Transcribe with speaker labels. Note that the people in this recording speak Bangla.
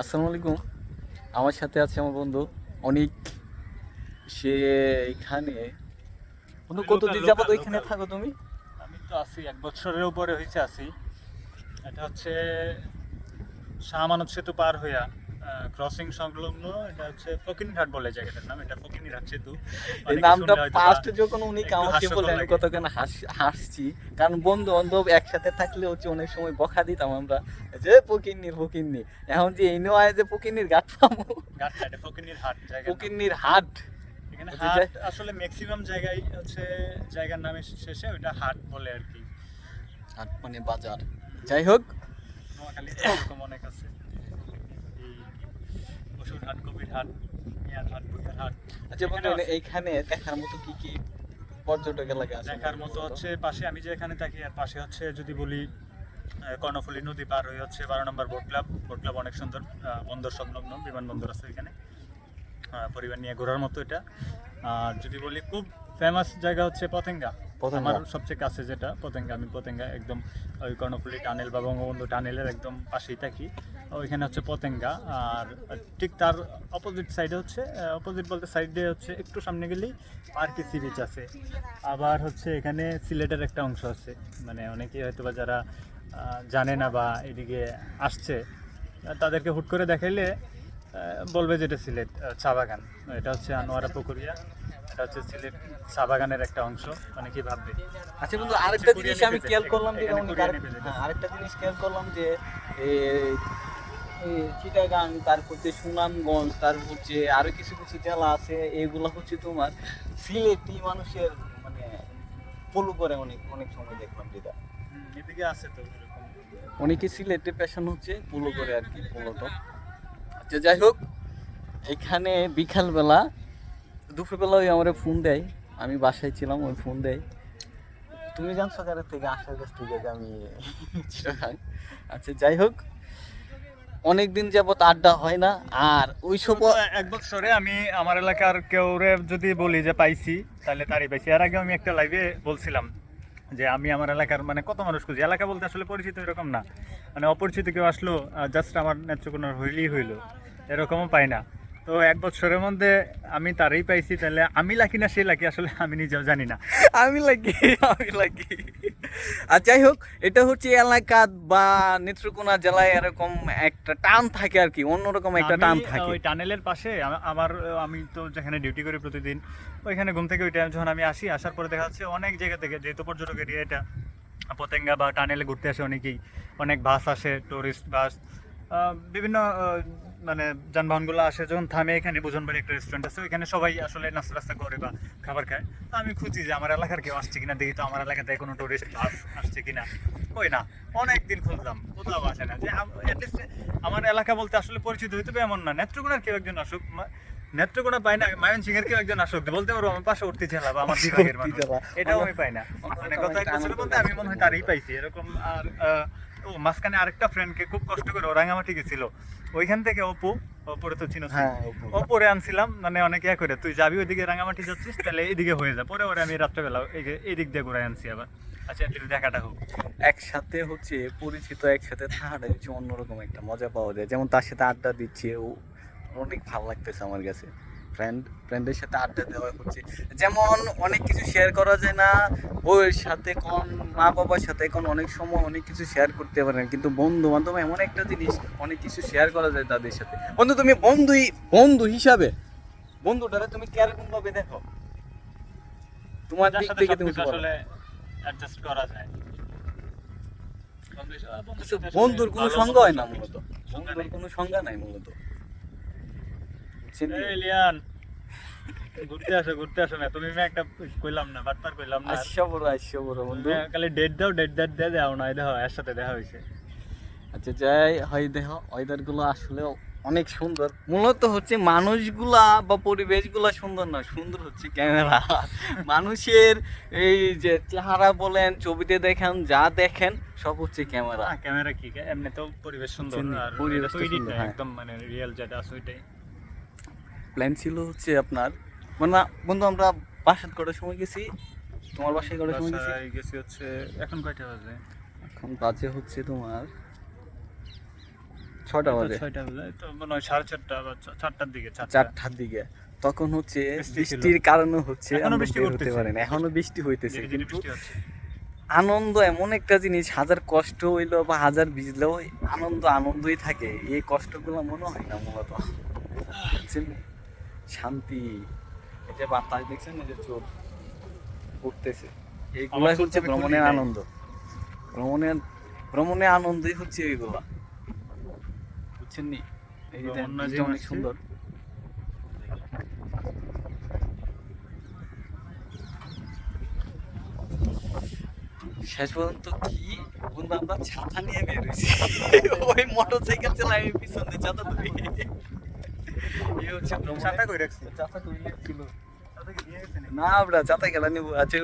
Speaker 1: আসসালামু আলাইকুম। আমার সাথে আছে আমার বন্ধু অনিক। সে এখানে বন্ধু
Speaker 2: আমি
Speaker 1: কতদিন
Speaker 2: লোকাল
Speaker 1: যাবত
Speaker 2: লোকাল
Speaker 1: ওইখানে
Speaker 2: লোকাল
Speaker 1: থাকো তুমি?
Speaker 2: আমি তো আছি 1 বছরের উপরে হয়েছে আছি। এটা হচ্ছে শাহ মানব সেতু পার হইয়া ক্রসিং সংলগ্ন। এটা হচ্ছে ফকিরহাট বলে জায়গাটার নাম। এটা ফকিরহাট সেতু।
Speaker 1: এই
Speaker 2: অনেকে
Speaker 1: নামটা
Speaker 2: শুনলে হয়তো বা
Speaker 1: ফার্স্ট যখন উনিক
Speaker 2: একটু
Speaker 1: আমাকে বলে
Speaker 2: হাস্যকর
Speaker 1: আমি
Speaker 2: লাগে।
Speaker 1: কতক্ষণ হাসছি, কারণ বন্ধু বান্ধব একসাথে থাকলে হচ্ছে অনেক সময় বকা দিতাম আমরা যে ফকিন্নির। এখন যে এই নয় যে ফকিন্নির গাছ পাবো,
Speaker 2: ঘাটটা এটা ফকিরনির হাট জায়গার নাম।
Speaker 1: ফকিন্নির হাট।
Speaker 2: এখানে
Speaker 1: আচ্ছা,
Speaker 2: হাট আসলে ম্যাক্সিমাম জায়গায় হচ্ছে জায়গার নামে শেষে ওইটা হাট বলে আর কি।
Speaker 1: হাট মানে বাজার। যাই হোক,
Speaker 2: নোয়াখালীতে এরকম অনেক আছে। এই পশুর হাট, কবির হাট, মিয়ার হাট, বুইয়ার হাট।
Speaker 1: আচ্ছা বন্ধু,
Speaker 2: এখানেও আছে।
Speaker 1: এইখানে দেখার মতো কি কি পর্যটক এলাকা আছে?
Speaker 2: দেখার মতো হচ্ছে পাশে আমি যে এখানে থাকি আর পাশে হচ্ছে যদি বলি কর্ণফুলী নদী পার হয়ে হচ্ছে 12 নম্বর বোট ক্লাব অনেক সুন্দর। বন্দর সংলগ্ন বিমানবন্দর আছে এখানে। পরিবার নিয়ে ঘোরার মতো এটা। আর যদি বলি খুব ফেমাস জায়গা হচ্ছে পতেঙ্গা।
Speaker 1: পতেঙ্গা।
Speaker 2: আমার সবচেয়ে কাছে যেটা পতেঙ্গা, আমি পতেঙ্গা একদম ওই কর্ণফুলী টানেল বা বঙ্গবন্ধু টানেলের একদম পাশেই থাকি। ওইখানে হচ্ছে পতেঙ্গা। আর ঠিক তার অপোজিট সাইডে হচ্ছে, অপোজিট বলতে সাইডে হচ্ছে একটু সামনে গেলেই পার্কে সি বিচ আছে। আবার হচ্ছে এখানে সিলেটের একটা অংশ আছে, মানে অনেকেই হয়তো বা যারা জানে না বা এদিকে আসছে তাদেরকে হুট করে দেখাইলে বলবে যে এটা সিলেট চা বাগান। এটা হচ্ছে আনোয়ারা পুকুরিয়া। এটা হচ্ছে সিলেট চা বাগানের একটা অংশ, অনেকেই ভাববে।
Speaker 1: আচ্ছা বন্ধু, আরেকটা
Speaker 2: কুরিয়া
Speaker 1: জিনিস আমি
Speaker 2: নেবে
Speaker 1: খেয়াল
Speaker 2: যেতে,
Speaker 1: করলাম যে
Speaker 2: এখানে
Speaker 1: উনি
Speaker 2: কুরিয়া নেবে যেতে।
Speaker 1: আরেকটা জিনিস খেয়াল করলাম যে এই এই চিটাগাং, তারপর যে সুনামগঞ্জ, তারপর যে আরো কিছু কিছু জেলা আছে, এগুলো হচ্ছে তোমার সিলেটি মানুষের মানে ফলো করে অনেক অনেক সময় দেখলাম যেটা
Speaker 2: এদিকে আছে তো এরকম।
Speaker 1: অনেকে সিলেটে প্যাশন হচ্ছে ফলো করে আর কি মূলত। আচ্ছা যাই হোক, এখানে বিকালবেলা দুপুরবেলা ওই আমার ফোন দেয়, আমি বাসায় ছিলাম, ওই ফোন দেয়, তুমি জানছো কারের থেকে, আসার কাছ থেকে যে আমি চিটাগাং। আচ্ছা যাই হোক, অনেক দিন যাবত আড্ডা হয় না। আর ওই সব
Speaker 2: গত 1 বছরে আমি আমার এলাকার কেউরে যদি বলি যে পাইছি তাহলে তারই পাইছি। এর আগে আমি একটা লাইভে বলছিলাম যে আমি আমার এলাকার মানে কত মানুষ খুঁজি। এলাকা বলতে আসলে পরিচিত এরকম না, মানে অপরিচিত কেউ আসলো জাস্ট আমার নেত্রকোনার হইলেই হইলো, এরকমও পাই না। তো 1 বছরের মধ্যে আমি তারই পাইছি, তাহলে আমি লাকি না সে লাকি আসলে আমি নিজেও জানি না।
Speaker 1: আমি লাগি। আর যাই হোক, এটা হচ্ছে এলাকা বা নেত্রকোনা জেলায় এরকম একটা টান থাকে আর কি, অন্যরকম একটা
Speaker 2: আমি
Speaker 1: টান থাকে।
Speaker 2: ওই টানেলের পাশে আমার আমি তো যেখানে ডিউটি করি প্রতিদিন, ওইখানে ঘুম থেকে ওই টাইম যখন আমি আসি, আসার পরে দেখা যাচ্ছে অনেক জায়গা থেকে, যেহেতু পর্যটক এরিয়া এটা, পতেঙ্গা বা টানেলে ঘুরতে আসে অনেকেই। অনেক বাস আসে, টুরিস্ট বাস, বিভিন্ন মানে যানবাহনগুলো আসে যখন থামে এখানে। বুঝনবাড়ি একটা রেস্টুরেন্ট আছে, ওইখানে সবাই আসলে নাস্তা টাস্তা করে বা খাবার খায়। তো আমি খুঁজি যে আমার এলাকার কেউ আসছে কিনা, দেখি তো আমার এলাকাতে কোনো টুরিস্ট বাস আসছে কিনা। কই না, অনেক দিন খুঁজলাম, কোথাও আসে না। যে অ্যাটলিস্ট আমার এলাকা বলতে আসলে পরিচিত হইতে হবে এমন না, নেত্রকোনার কেউ একজন আসুক। নেত্রকোনা পাই না, ময়মনসিংহের কেউ একজন আসুক, বলতে পারবো আমার পাশে উঠতে জেলা বা আমার বিভাগের মানুষ, এটাও আমি পাই না। মানে গত 1 বছরের মধ্যে আমি মনে হয় তারই পাইছি এরকম। আর ও মাঝখানে আরেকটা ফ্রেন্ডকে খুব কষ্ট করে ও রাঙামাটি গেছিল, ওইখান থেকে অপুরে তো চিনো,
Speaker 1: হ্যাঁ,
Speaker 2: অপুরে আনছিলাম। মানে অনেকে করে তুই যাবি ওইদিকে রাঙামাটি যাচ্ছিস তাহলে এইদিকে হয়ে যা, পরে ওরে আমি রাত্রেবেলা এই দিক দিয়ে ঘুরে আনছি আবার। আচ্ছা একটু দেখাটা হোক।
Speaker 1: একসাথে হচ্ছে পরিচিত একসাথে থাকাটা হচ্ছে অন্যরকম একটা মজা পাওয়া যায়। যেমন তার সাথে আড্ডা দিচ্ছে ও, অনেক ভালো লাগতেছে আমার কাছে। ফ্রেন্ডের সাথে আড্ডা দেওয়া হচ্ছে, যেমন অনেক কিছু শেয়ার করা যায় না বউয়ের সাথে, কোন মা বাবার সাথে, কোন অনেক সময় অনেক কিছু শেয়ার করতে পারে না, কিন্তু বন্ধু বান্ধব এমন একটা জিনিস, অনেক কিছু শেয়ার করা যায় তাদের সাথে। বন্ধু তুমি বন্ধু হিসাবে বন্ধুটারে তুমি কিরকম ভাবে দেখো? তোমার
Speaker 2: যার
Speaker 1: দিক
Speaker 2: সাথে
Speaker 1: থেকে তুমি
Speaker 2: সবকিছু আসলে অ্যাডজাস্ট করা যায়।
Speaker 1: বন্ধুর কোনো সংজ্ঞা হয় না মূলত, বন্ধুর কোনো সংজ্ঞা নাই মূলত, বুঝছেন কি?
Speaker 2: এই লিয়ান, ঘুরতে আসো না তুমি। একটা কইলাম না, বাটপার কইলাম না।
Speaker 1: আসছো বড় বন্ধু।
Speaker 2: খালি ডেট দাও, ডেট দাও না, দেখো এর সাথে দেখা হয়েছে।
Speaker 1: আচ্ছা যাই হয়, দেখো ওয়েদার গুলো আসলে অনেক সুন্দর। মূলত হচ্ছে মানুষগুলা বা পরিবেশগুলা সুন্দর না, সুন্দর হচ্ছে ক্যামেরা। মানুষের এই যে চেহারা বলেন, ছবিতে দেখেন, যা দেখেন সব হচ্ছে ক্যামেরা।
Speaker 2: ক্যামেরা কি, এমনি তো পরিবেশ সুন্দর। আর এটা
Speaker 1: পরিবেশটা
Speaker 2: তো এডিট
Speaker 1: সুন্দর,
Speaker 2: না,
Speaker 1: হ্যাঁ।
Speaker 2: একদম মানে রিয়েল যেটা আছে ওইটাই।
Speaker 1: প্ল্যান ছিল হচ্ছে আপনার, মানে বন্ধু আমরা বাসাত কটার সময় গেছি, তোমার বাসায় কটার সময় গেছি?
Speaker 2: বাসায় গেছি হচ্ছে এখন কয়টা বাজে?
Speaker 1: এখন বাজে হচ্ছে তোমার 6টা বাজে,
Speaker 2: 6টা বাজে তো মনে হয় 4:30 বা 4টার দিকে 4টা।
Speaker 1: 4টার দিকে। তখন হচ্ছে
Speaker 2: বৃষ্টি ছিল।
Speaker 1: বৃষ্টির কারণে হচ্ছে
Speaker 2: এখনো
Speaker 1: আমরা
Speaker 2: বৃষ্টি
Speaker 1: বের হতে
Speaker 2: পড়তেছে।
Speaker 1: পারি না, এখনো বৃষ্টি হইতেছে,
Speaker 2: ধীরে ধীরে
Speaker 1: কিন্তু
Speaker 2: বৃষ্টি হচ্ছে।
Speaker 1: আনন্দ এমন একটা জিনিস, হাজার কষ্ট হইলো বা হাজার ভিজলেও আনন্দ আনন্দই থাকে, এই কষ্টগুলো মনে হয় না মূলত, বুঝছেন? শান্তি, এই যে বাতাস দেখছেন, এই যে চোখ উঠতেছে, এইগুলাই
Speaker 2: আমার চোখ
Speaker 1: হচ্ছে
Speaker 2: আমি
Speaker 1: ভ্রমণের
Speaker 2: খুলি নাই।
Speaker 1: আনন্দ। ভ্রমণের ভ্রমণের আনন্দই হচ্ছে এইগুলা, বুঝছেন নি? এই যে
Speaker 2: ভ্রমণ না
Speaker 1: বীজটা
Speaker 2: যে
Speaker 1: অনেক
Speaker 2: আসছে।
Speaker 1: সুন্দর। শেষ পর্যন্ত কি বন্ধু, আমরা ছাতা নিয়ে বের হয়েছি, ওই মোটরসাইকেল চালাই আমি পিছনে ছাতা ধরি, এই হচ্ছে ভ্রমণের-
Speaker 2: ছাতা কই রাখছি?
Speaker 1: ছাতা কই ছিল
Speaker 2: ছাতা কি নিয়ে গেছেন?
Speaker 1: না, আমরা ছাতা খেলা নিবো, আচ্ছা